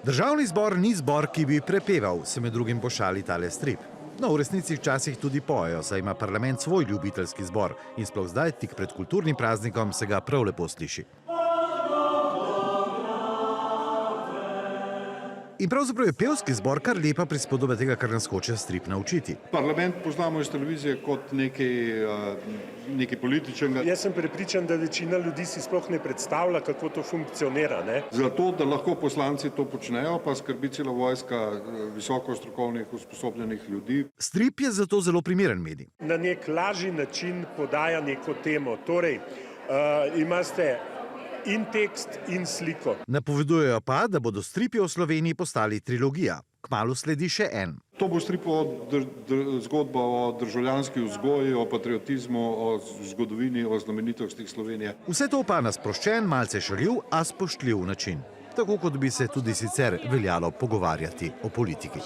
Državni zbor ni zbor, ki bi prepeval, se med drugim pošali tale strip. No, v resnici včasih tudi pojejo, saj ima parlament svoj ljubiteljski zbor in sploh zdaj, tik pred kulturnim praznikom, se ga prav lepo sliši. In pravzaprav je pevski zbor kar lepa prispodoba tega, kar nas hoče strip naučiti. Parlament poznamo iz televizije kot nekaj političnega. Jaz sem prepričan, da večina ljudi si sploh ne predstavlja, kako to funkcionira. Zato, da lahko poslanci to počnejo, pa skrbi cela vojska visoko strokovnih, usposobljenih ljudi. Strip je zato zelo primeren medij. Na nek lažji način podaja neko temo. Torej, imate in tekst in sliko. Napovedujejo pa, da bodo stripi v Sloveniji postali trilogija. Kmalu sledi še en. To bo zgodba o državljanski vzgoji, o patriotizmu, o zgodovini, o znamenitostih Slovenije. Vse to pa na sproščen, malce šaljiv, a spoštljiv način. Tako kot bi se tudi sicer veljalo pogovarjati o politiki.